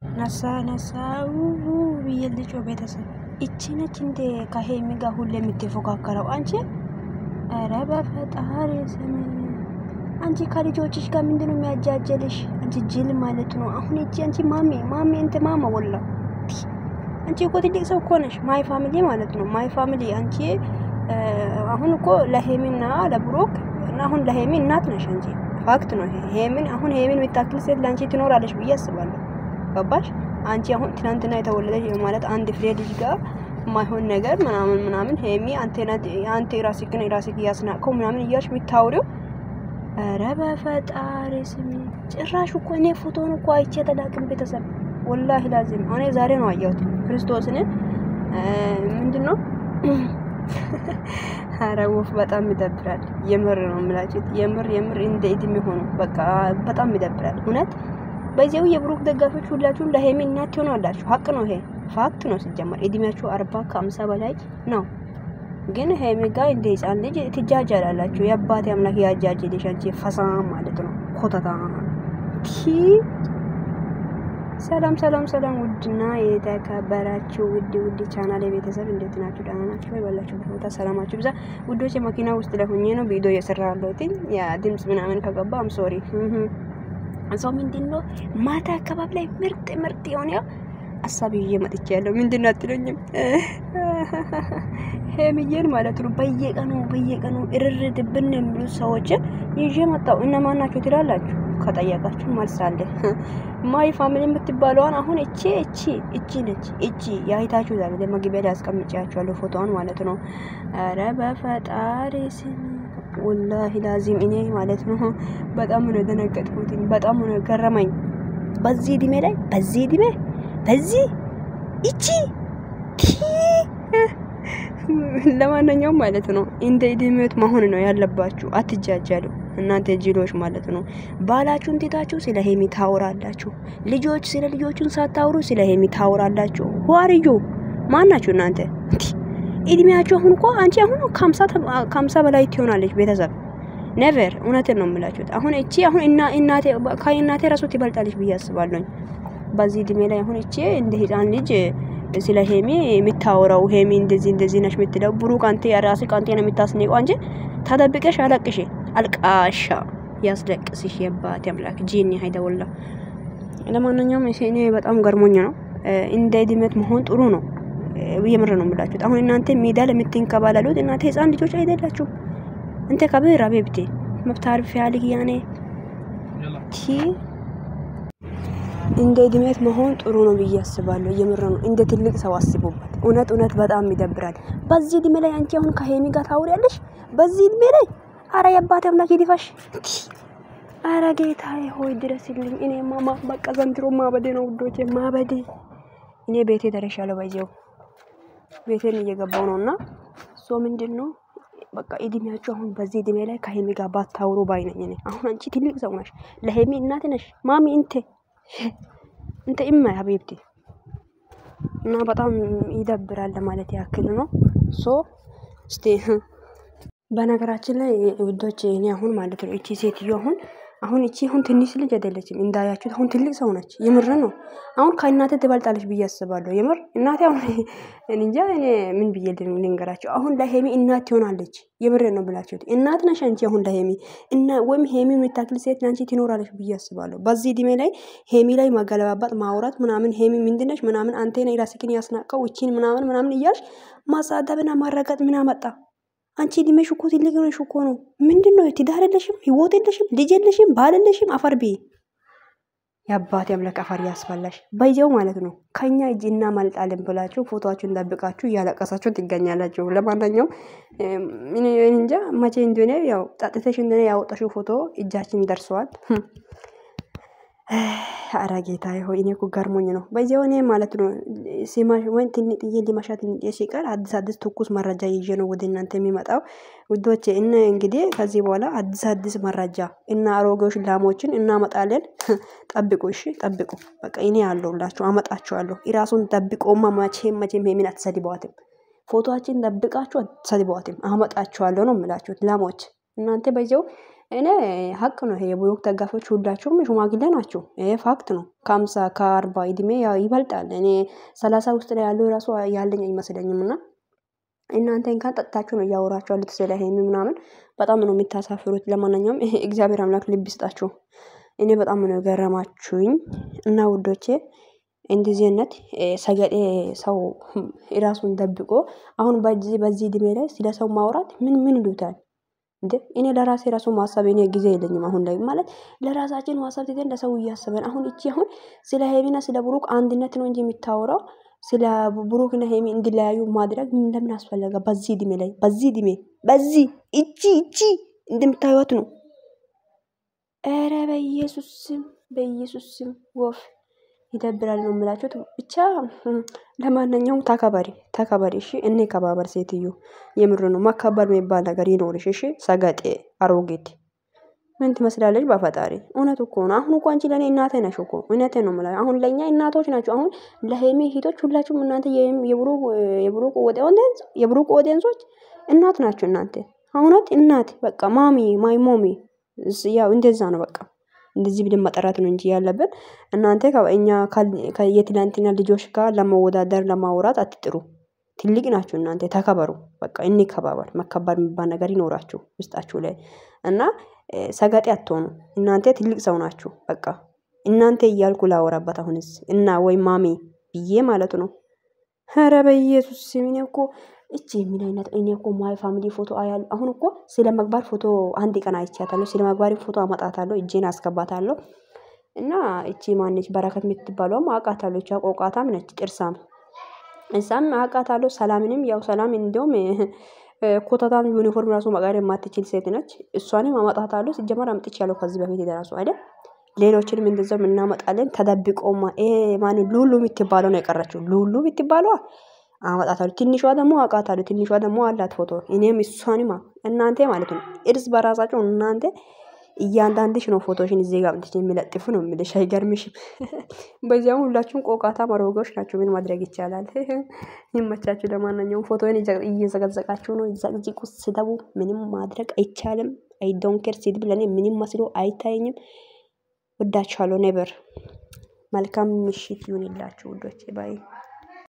ነሳው ብየልጮ ቤተሰብ እቺ ነች እንደ ከሄሚ ጋር ሁሌ የምትፎካከረው አንቺ? ኧረ በፈጣሪ ስም አንቺ ከልጆችሽ ጋር ምንድነው የሚያጃጀልሽ? አንቺ ጅል ማለት ነው። አሁን እቺ አንቺ ማሚ እንተ ማማ ወላ አንቺ እኮ ትልቅ ሰው እኮ ነሽ። ማይ ፋሚሊ ማለት ነው። ማይ ፋሚሊ አንቺ አሁን እኮ ለሄሚና ለብሩክ እና አሁን ለሄሚ እናት ነሽ አንቺ። ፋክት ነው ይሄ። ሄሚን የምታክል ሴት ላንቺ ትኖራለሽ ብዬ አስባለሁ። ገባሽ? አንቺ አሁን ትናንትና የተወለደች ማለት አንድ ፍሬ ልጅ ጋር ማይሆን ነገር ምናምን ሄሚ አንተ ራስክ ያስናቀው ምናምን እያልሽ የምታወሪው ኧረ በፈጣሪ ስም ጭራሽ እኮ እኔ ፎቶን እኮ አይቼ ተላቅም ቤተሰብ ወላሂ ላዚም እኔ ዛሬ ነው አየሁት ክርስቶስን ምንድነው አረውፍ በጣም ይደብራል የምር ነው የምላችሁት የምር እንደ እድሜ ሆኖ በቃ በጣም ይደብራል እውነት በዚያው የብሩክ ደጋፊዎች ሁላችሁም ለሄሚ እናት ሆናላችሁ ሀቅ ነው ይሄ ፋክት ነው ሲጀመር እድሜያችሁ 40 ከ50 በላይ ነው ግን ሄሚ ጋር እንደ ህፃን ልጅ ትጃጃላላችሁ የአባቴ አምላክ ያጃጅልሽ አንቺ ፈሳም ማለት ነው ኮተታ ሰላም ውድና የተከበራችሁ ውድ ቻናል ቤተሰብ እንዴት ናችሁ? ደህና ናችሁ? ባላችሁበት ቦታ ሰላማችሁ ብዛ። ውዶች መኪና ውስጥ ለሆኜ ነው ቪዲዮ እየሰራሁት ያ ድምጽ ምናምን ከገባ አም ሶሪ አንሶ ምንድነው ማታ አካባቢ ላይ ምርጥ የሆነ አሳብ ይዤ መጥቻለሁ። ምንድነው አትሉኝም? ሄሚዬን ማለት ነው በየቀኑ እርርድብን የሚሉ ሰዎች ይዤ መጣሁ። እነማን ናቸው ትላላችሁ? ከጠየቃችሁ መልስ አለ። ማይ ፋሚሊ የምትባለዋን አሁን እቺ ነች። እቺ ያይታችሁ ዛሬ ለመግቢያ ላይ አስቀምጫችኋለሁ ፎቶዋን ማለት ነው። ኧረ በፈጣሪ ስም ወላሂ ላዚም እኔ ማለት ነው በጣም ነው ደነገጥኩት። በጣም ነው ገረመኝ። በዚህ እድሜ ላይ በዚህ እቺ ለማንኛውም ማለት ነው እንደ እድሜት መሆን ነው ያለባችሁ። አትጃጃሉ እናንተ ጅሎች ማለት ነው። ባላችሁን ትታችሁ ስለ ሄሚ ታወራላችሁ። ስለ ልጆቹን ሳታወሩ ስለ ሄሚ ታወራላችሁ። ዋርዩ ማናችሁ እናንተ? እድሜያችሁ አሁን እኮ አንቺ አሁን 50 በላይ ትሆናለች ቤተሰብ ኔቨር እውነትን ነው የምላችሁት። አሁን እቺ አሁን እናቴ ራሱ ትበልጣለች ብዬ አስባለሁ። በዚህ እድሜ ላይ አሁን እቺ እንደ ህፃን ልጅ ስለ ሄሚ የምታወራው ሄሚ እንደዚህ ነሽ የምትለው ብሩክ አንተ የራስህ አንተ ነው የምታስነቀው እንጂ ተደብቀሽ አልቃሻ ያስለቅስሽ የባት ያምላክ ጂኒ ሃይደውላ። ለማንኛውም እኔ በጣም ገርሞኝ ነው እንደ እድሜት መሆን ጥሩ ነው የምር ነው የምላችሁት። አሁን እናንተ ሜዳ ለምትንከባለሉት እናንተ ህፃን ልጆች አይደላችሁም። እንተ ከብር አቤብቴ መፍታር ፊያልክ ያኔ እንደ እድሜት መሆን ጥሩ ነው ብዬ አስባለሁ። የምር ነው እንደ ትልቅ ሰው አስቡበት። እውነት በጣም ይደብራል። በዚህ እድሜ ላይ አንቺ አሁን ከሄሚ ጋር ታወሪያለሽ? በዚህ እድሜ ላይ አረ የአባቴ አምላክ ይድፋሽ። አረ ጌታዬ ሆይ ድረስልኝ። እኔ ማማ በቃ ዘንድሮ ማበዴ ነው ውዶቼ ማበዴ። እኔ ቤቴ ደረሻለሁ ባይዘው ቤቴን እየገባው ነውና ምንድነው በቃ እድሜያችሁ አሁን በዚህ እድሜ ላይ ከሄሚ ጋር ባታወሩ ባይነኝ ነኝ። አሁን አንቺ ትልቅ ሰው ነሽ፣ ለሄሚ እናት ነሽ። ማሚ እንተ ኢማ ሀቢብቲ እና በጣም ይደብራል ለማለት ያክል ነው። እስቲ በነገራችን ላይ ውዶች እኔ አሁን ማለት ነው እቺ ሴትዮ አሁን ትንሽ ልጅ አይደለችም እንዳያችሁት አሁን ትልቅ ሰው ነች። የምር ነው አሁን ከእናቴ ትበልጣለች ብዬ አስባለሁ። የምር እናቴ አሁን እንጃ እኔ ምን ብዬ ልንገራችሁ አሁን ለሄሚ እናት ትሆናለች። የምር ነው ብላችሁት እናት ነሽ አንቺ አሁን ለሄሚ እና ወይም ሄሚ የምታክል ሴት አንቺ ትኖራለች ብዬ አስባለሁ። በዚህ እድሜ ላይ ሄሚ ላይ ማገለባባት ማውራት ምናምን ሄሚ ምንድነሽ ምናምን አንተ ነህ ራስህን ያስናቀው እቺን ምናምን እያልሽ ማሳደብና ማረጋጥ ምን አመጣ? አንቺ እድሜሽ እኮ ትልቅ ነሽ እኮ ነው። ምንድነው ትዳር የለሽም፣ ህይወት የለሽም፣ ልጅ የለሽም፣ ባል የለሽም። አፈርቢ የአባቴ አምላክ አፈር ያስበላሽ ባይዘው ማለት ነው። ከኛ እጅ እናመልጣለን ብላችሁ ፎቶአችሁን ደብቃችሁ እያለቀሳችሁ ትገኛላችሁ። ለማንኛውም እኔ እንጃ መቼ እንደሆነ ያው ጣጥተሽ እንደሆነ ያወጣሽው ፎቶ እጃችን ደርሷል። አረ ጌታዬ ሆይ እኔ እኮ ገርሞኝ ነው ባይዘው እኔ ማለት ነው ሲማሽ ወንት ሊማሻት ሲቀር አዲስ ትኩስ መረጃ ይዤ ነው ወደ እናንተ የሚመጣው ውዶቼ። እና እንግዲህ ከዚህ በኋላ አዲስ መረጃ እና አሮጌዎች ላሞችን እናመጣለን። ጠብቁ እሺ ጠብቁ። በቃ እኔ ያለውላችሁ አመጣችኋለሁ። ኢራሱን ጠብቆማ መቼም ሄሚን አትሰድቧትም። ፎቶአችን ደብቃችሁ አትሰድቧትም። አመጣችኋለሁ ነው የምላችሁት ላሞች። እናንተ ባይዘው እኔ ሀቅ ነው ይሄ የብሩክ ደጋፊዎች ሁላችሁም ሽማግሌ ናችሁ። ይሄ ፋክት ነው። ከ50 ከ40 እድሜ ይበልጣል። እኔ 30 ውስጥ ላይ ያለው ራሱ ያለኝ አይመስለኝም። እና እናንተ እንኳን ጠጥታችሁ ነው እያወራችሁ ያሉት ስለ ሄሚ ምናምን በጣም ነው የምታሳፍሩት። ለማንኛውም እግዚአብሔር አምላክ ልብ ይስጣችሁ። እኔ በጣም ነው ገረማችሁኝ። እና ውዶቼ እንደዚህነት ሰገጤ ሰው ራሱን ደብቆ አሁን በዚህ እድሜ ላይ ስለ ሰው ማውራት ምን ይሉታል እንዴ? እኔ ለራሴ ራሱ ማሰብ እኔ ጊዜ የለኝም አሁን ላይ ማለት ለራሳችን ማሰብ ትተን ለሰው እያሰበን አሁን እቺ አሁን ስለ ሄሚና ስለ ብሩክ አንድነት ነው እንጂ የሚታወራው ስለ ብሩክና ሄሚ እንዲለያዩ ማድረግ ለምን አስፈለገ? በዚህ እድሜ ላይ በዚህ እቺ እንደምታዩት ነው። ኧረ በኢየሱስ ስም ወፍ ይደብራል ነው የምላችሁት። ብቻ ለማንኛውም ተከበሪ እሺ። እኔ ከባበር ሴትዮ የምር ነው መከበር የሚባል ነገር ይኖርሽ እሺ። ሰገጤ አሮጌት ምን ትመስላለች? በፈጣሪ እውነት እኮ ነው። አሁን እኮ አንቺ ለኔ እናቴ ነሽ እኮ እውነቴን ነው የምላችሁ። አሁን ለኛ እናቶች ናቸው። አሁን ለሄሚ ሂቶች ሁላችሁም እናንተ የብሩክ ኦዲየንሶች እናት ናቸው እናንተ። አሁንት እናት በቃ ማሚ ማይ ሞሚ ያው እንደዛ ነው በቃ እንደዚህ ብለን መጠራት ነው እንጂ ያለበት እናንተ ከኛ የትላንትና ልጆች ጋር ለመወዳደር ለማውራት አትጥሩ። ትልቅ ናችሁ እናንተ ተከበሩ። በቃ እንከባበር። መከበር የሚባል ነገር ይኖራችሁ ውስጣችሁ ላይ እና ሰገጤ አትሆኑ። እናንተ ትልቅ ሰው ናችሁ። በቃ እናንተ እያልኩ ላወራበት አሁንስ እና ወይ ማሚ ብዬ ማለት ነው። ኧረ በኢየሱስ ስም እኮ እቺ ምን አይነት እኔ እኮ ማይ ፋሚሊ ፎቶ አያል አሁን እኮ ስለ መግባር ፎቶ አንድ ቀን አይቻታለሁ። ስለ መግባር ፎቶ አመጣታለሁ እጄን አስገባታለሁ። እና እቺ ማንች በረከት የምትባለው አውቃታለሁ። እቺ ቆቃታም ነች ጥርሳም እሳም አውቃታለሁ። ሰላምንም ያው ሰላም እንደውም ኮታታም ዩኒፎርም ራሱ መቀየር የማትችል ሴት ነች። እሷንም አመጣታለሁ። ሲጀመር አምጥቻለሁ ከዚህ በፊት ደራሱ አይደል። ሌሎችንም እንደዛው እናመጣለን። ተደብቆማ ማን ሉሉ የምትባለው ነው የቀረችው። ሉሉ የምትባለው አመጣታለሁ። ትንሿ ደግሞ አውቃታለሁ። ትንሿ ደግሞ አላት ፎቶ እኔም እሷንም እናንተ ማለት ነው እርስ በራሳቸው እናንተ እያንዳንድሽ ነው ፎቶሽን እዚህ ጋር አምጥቼ የሚለጥፉ ነው የሚልሽ። አይገርምሽም? በዚያው ሁላችሁም ቆቃታ ማሮጋዎች ናቸው። ምን ማድረግ ይቻላል? ይመቻችሁ። ለማንኛውም ፎቶን እየዘቀዘቃችሁ ነው። ይዘቅዝቁ፣ ስደቡ። ምንም ማድረግ አይቻልም። አይ ዶንት ኬር። ሲድ ብለኔ ምንም መስሎ አይታየኝም። ወዳችኋለሁ። ኔቨር። መልካም ምሽት ይሁንላችሁ ውዶቼ። ባይ